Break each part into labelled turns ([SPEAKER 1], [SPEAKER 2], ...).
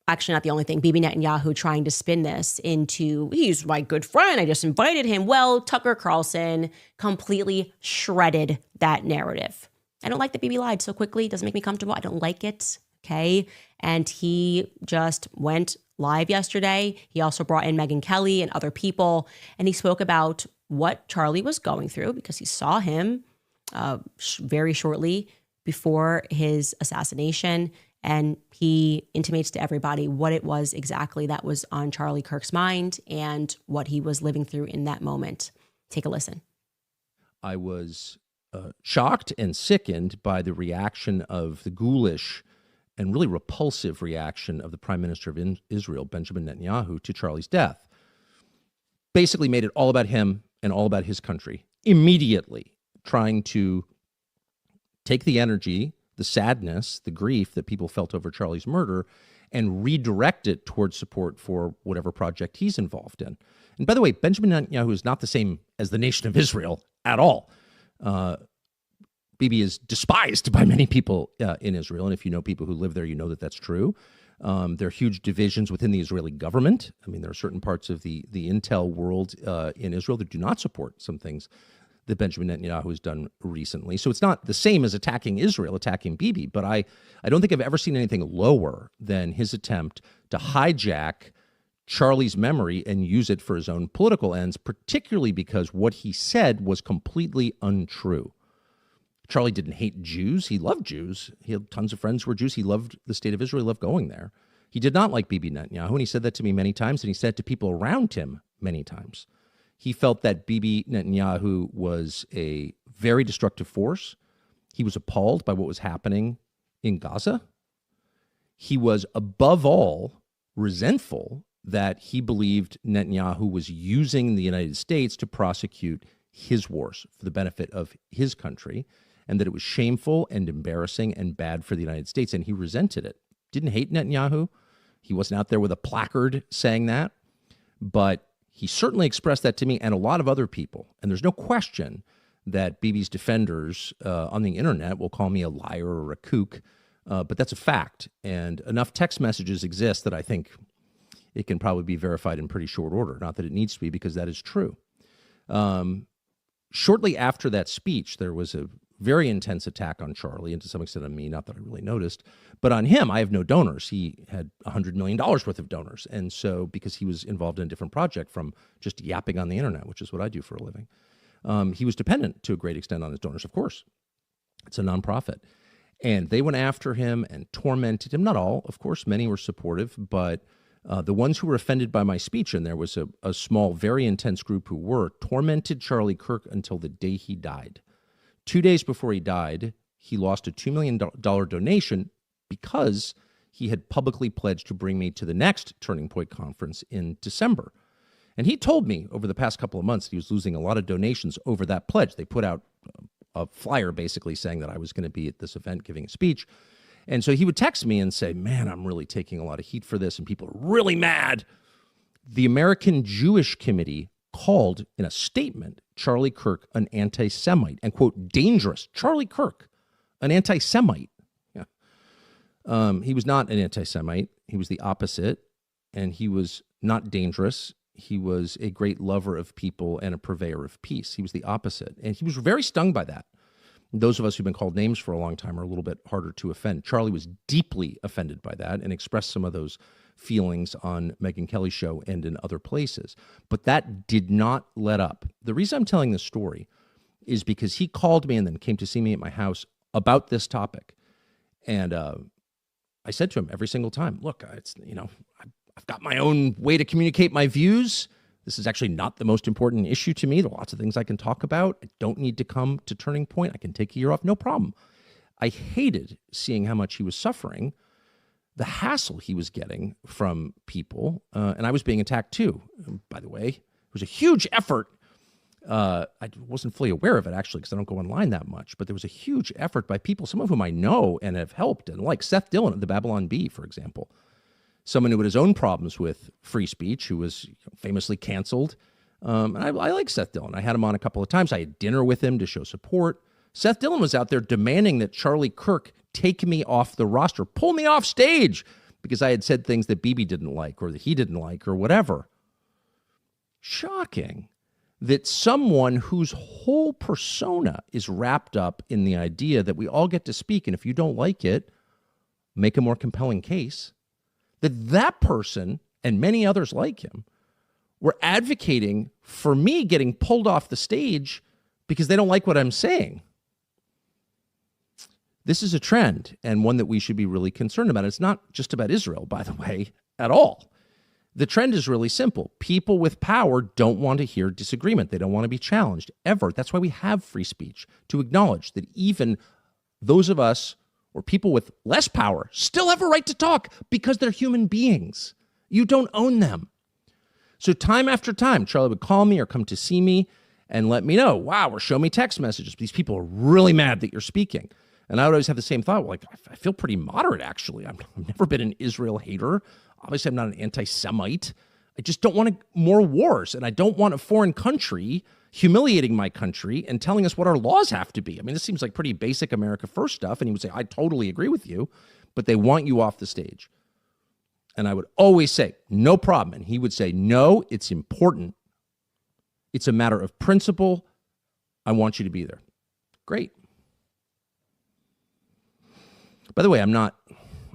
[SPEAKER 1] actually not the only thing, Bibi Netanyahu trying to spin this into, he's my good friend, I just invited him. Well, Tucker Carlson completely shredded that narrative. I don't like that Bibi lied so quickly. It doesn't make me comfortable. I don't like it. Okay. And he just went live yesterday. He also brought in Megyn Kelly and other people, and he spoke about what Charlie was going through because he saw him very shortly before his assassination. And he intimates to everybody what it was exactly that was on Charlie Kirk's mind and what he was living through in that moment. Take a listen.
[SPEAKER 2] I was shocked and sickened by the reaction of the ghoulish and really repulsive reaction of the Prime Minister of Israel, Benjamin Netanyahu, to Charlie's death. Basically made it all about him and all about his country, immediately trying to take the energy, the sadness, the grief that people felt over Charlie's murder and redirect it towards support for whatever project he's involved in. And by the way, Benjamin Netanyahu is not the same as the nation of Israel at all. Bibi is despised by many people in Israel. And if you know people who live there, you know that that's true. There are huge divisions within the Israeli government. I mean, there are certain parts of the intel world in Israel that do not support some things that Benjamin Netanyahu has done recently. So it's not the same as attacking Israel, attacking Bibi. But I don't think I've ever seen anything lower than his attempt to hijack Charlie's memory and use it for his own political ends, particularly because what he said was completely untrue. Charlie didn't hate Jews. He loved Jews. He had tons of friends who were Jews. He loved the state of Israel. He loved going there. He did not like Bibi Netanyahu, and he said that to me many times, and he said it to people around him many times. He felt that Bibi Netanyahu was a very destructive force. He was appalled by what was happening in Gaza. He was, above all, resentful that he believed Netanyahu was using the United States to prosecute his wars for the benefit of his country, and that it was shameful and embarrassing and bad for the United States, and he resented it. Didn't hate Netanyahu. He wasn't out there with a placard saying that, but he certainly expressed that to me and a lot of other people. And there's no question that Bibi's defenders on the internet will call me a liar or a kook, but that's a fact. And enough text messages exist that I think it can probably be verified in pretty short order. Not that it needs to be, because that is true. Shortly after that speech, there was a very intense attack on Charlie, and to some extent on me, not that I really noticed. But on him, I have no donors. He had $100 million worth of donors. And so, because he was involved in a different project from just yapping on the internet, which is what I do for a living, he was dependent to a great extent on his donors, of course. It's a nonprofit. And they went after him and tormented him. Not all, of course. Many were supportive, but the ones who were offended by my speech, and there was a small, very intense group who were, tormented Charlie Kirk until the day he died. 2 days before he died, he lost a $2 million donation because he had publicly pledged to bring me to the next Turning Point conference in December. And he told me over the past couple of months that he was losing a lot of donations over that pledge. They put out a flyer basically saying that I was going to be at this event giving a speech. And so he would text me and say, man, I'm really taking a lot of heat for this, and people are really mad. The American Jewish Committee called in a statement Charlie Kirk an anti-Semite and, quote, dangerous. Charlie Kirk, an anti-Semite. Yeah. He was not an anti-Semite. He was the opposite, and he was not dangerous. He was a great lover of people and a purveyor of peace. He was the opposite, and he was very stung by that. Those of us who've been called names for a long time are a little bit harder to offend. Charlie was deeply offended by that and expressed some of those feelings on Megyn Kelly's show and in other places. But that did not let up. The reason I'm telling this story is because he called me and then came to see me at my house about this topic. And I said to him every single time, look, I've got my own way to communicate my views. This is actually not the most important issue to me. There are lots of things I can talk about. I don't need to come to Turning Point. I can take a year off, no problem. I hated seeing how much he was suffering, the hassle he was getting from people, and I was being attacked too. By the way, it was a huge effort. I wasn't fully aware of it, actually, because I don't go online that much, but there was a huge effort by people, some of whom I know and have helped, and like Seth Dillon at the Babylon Bee, for example. Someone who had his own problems with free speech, who was famously canceled. And I like Seth Dillon. I had him on a couple of times. I had dinner with him to show support. Seth Dillon was out there demanding that Charlie Kirk take me off the roster, pull me off stage, because I had said things that Bibi didn't like or that he didn't like or whatever. Shocking that someone whose whole persona is wrapped up in the idea that we all get to speak, and if you don't like it, make a more compelling case, that person and many others like him were advocating for me getting pulled off the stage because they don't like what I'm saying. This is a trend, and one that we should be really concerned about. It's not just about Israel, by the way, at all. The trend is really simple. People with power don't want to hear disagreement. They don't want to be challenged, ever. That's why we have free speech, to acknowledge that even those of us or people with less power still have a right to talk because they're human beings. You don't own them. So time after time, Charlie would call me or come to see me and let me know, wow, or show me text messages. These people are really mad that you're speaking. And I would always have the same thought, like, I feel pretty moderate, actually. I've never been an Israel hater. Obviously, I'm not an anti-Semite. I just don't want more wars, and I don't want a foreign country humiliating my country and telling us what our laws have to be. I mean, this seems like pretty basic America First stuff, and he would say, I totally agree with you, but they want you off the stage. And I would always say, no problem. And he would say, no, it's important. It's a matter of principle. I want you to be there. Great. By the way, I'm not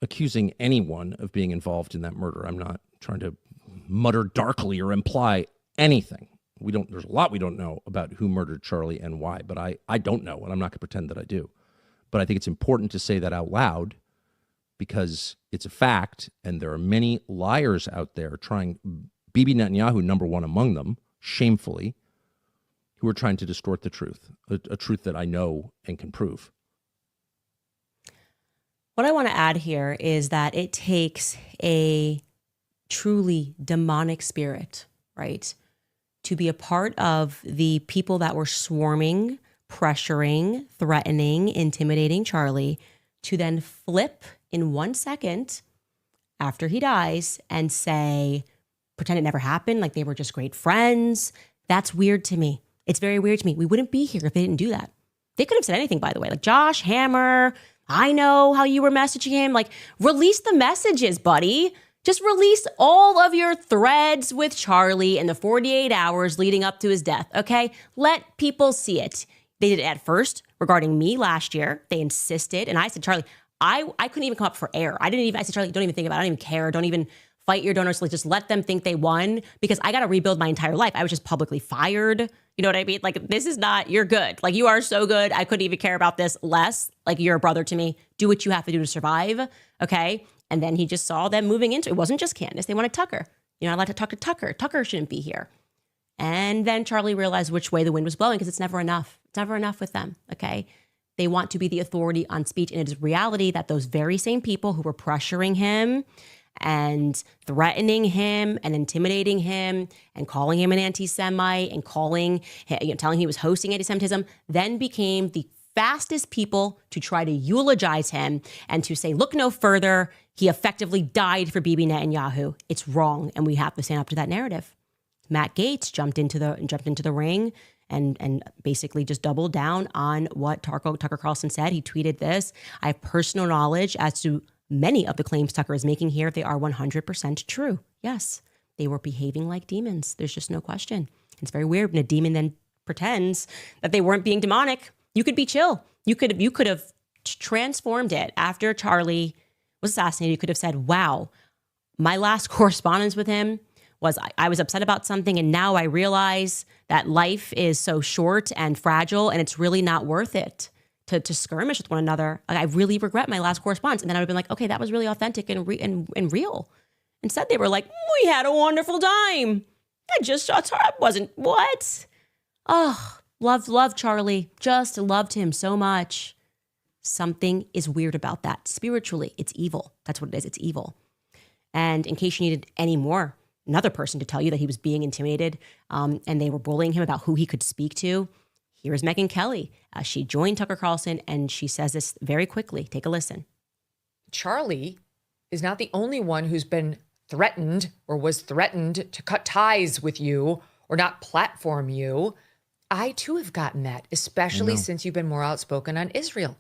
[SPEAKER 2] accusing anyone of being involved in that murder. I'm not trying to mutter darkly or imply anything. There's a lot we don't know about who murdered Charlie and why, but I don't know, and I'm not going to pretend that I do. But I think it's important to say that out loud because it's a fact, and there are many liars out there trying, Bibi Netanyahu, number one among them, shamefully, who are trying to distort the truth, a truth that I know and can prove.
[SPEAKER 1] What I want to add here is that it takes a truly demonic spirit, right, to be a part of the people that were swarming, pressuring, threatening, intimidating Charlie, to then flip in 1 second after he dies and say, pretend it never happened, like they were just great friends. That's weird to me. It's very weird to me. We wouldn't be here if they didn't do that. They could have said anything, by the way, like, Josh Hammer, I know how you were messaging him. Like, release the messages, buddy. Just release all of your threads with Charlie in the 48 hours leading up to his death, okay? Let people see it. They did it at first regarding me last year. They insisted. And I said, Charlie, I couldn't even come up for air. I said, Charlie, don't even think about it. I don't even care. Don't even fight your donors. Like, just let them think they won because I got to rebuild my entire life. I was just publicly fired. You know what I mean? Like, this is not, you're good. Like, you are so good. I couldn't even care about this less. Like, you're a brother to me. Do what you have to do to survive. Okay. And then he just saw them moving into, it wasn't just Candace. They wanted Tucker. You're not allowed to talk to Tucker. Tucker shouldn't be here. And then Charlie realized which way the wind was blowing because it's never enough. It's never enough with them. Okay. They want to be the authority on speech. And it is reality that those very same people who were pressuring him and threatening him and intimidating him and calling him an anti-Semite and telling him he was hosting anti-Semitism, then became the fastest people to try to eulogize him and to say, look no further. He effectively died for Bibi Netanyahu. It's wrong, and we have to stand up to that narrative. Matt Gaetz jumped into the ring and basically just doubled down on what Tucker Carlson said. He tweeted this. I have personal knowledge as to many of the claims Tucker is making here. They are 100% true. Yes, they were behaving like demons. There's just no question. It's very weird when a demon then pretends that they weren't being demonic. You could be chill. You could have transformed it after Charlie was assassinated. You could have said, wow, my last correspondence with him was I was upset about something, and now I realize that life is so short and fragile, and it's really not worth it to skirmish with one another. Like, I really regret my last correspondence. And then I would have been like, okay, that was really authentic and real. Instead, they were like, we had a wonderful time. I just shot her. Wasn't what? Oh, loved Charlie. Just loved him so much. Something is weird about that. Spiritually, it's evil. That's what it is. It's evil. And in case you needed another person to tell you that he was being intimidated and they were bullying him about who he could speak to, here's Megyn Kelly. She joined Tucker Carlson, and she says this very quickly. Take a listen.
[SPEAKER 3] Charlie is not the only one who's been threatened or was threatened to cut ties with you or not platform you. I, too, have gotten that, especially since you've been more outspoken on Israel.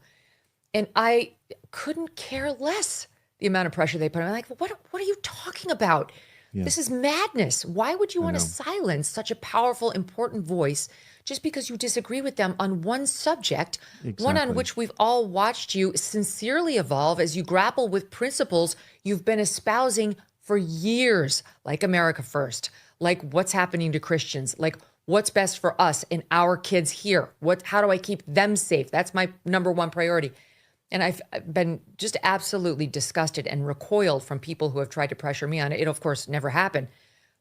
[SPEAKER 3] And I couldn't care less the amount of pressure they put on. I'm like, what are you talking about? This is madness. Why would you want to silence such a powerful, important voice just because you disagree with them on one subject, one on which we've all watched you sincerely evolve as you grapple with principles you've been espousing for years, like America First, like what's happening to Christians, like what's best for us and our kids here? How do I keep them safe? That's my number one priority. And I've been just absolutely disgusted and recoiled from people who have tried to pressure me on it. It, of course, never happened.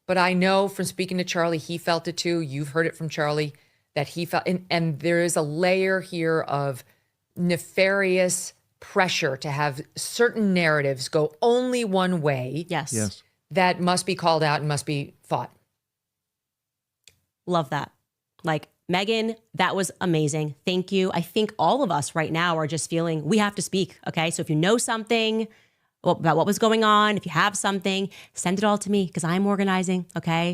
[SPEAKER 3] But I know from speaking to Charlie, he felt it too. You've heard it from Charlie that he felt, and there is a layer here of nefarious pressure to have certain narratives go only one way.
[SPEAKER 1] Yes.
[SPEAKER 3] That must be called out and must be fought.
[SPEAKER 1] Love that. Like, Meghan, that was amazing. Thank you. I think all of us right now are just feeling we have to speak. Okay. So if you know something about what was going on, if you have something, send it all to me because I'm organizing. Okay.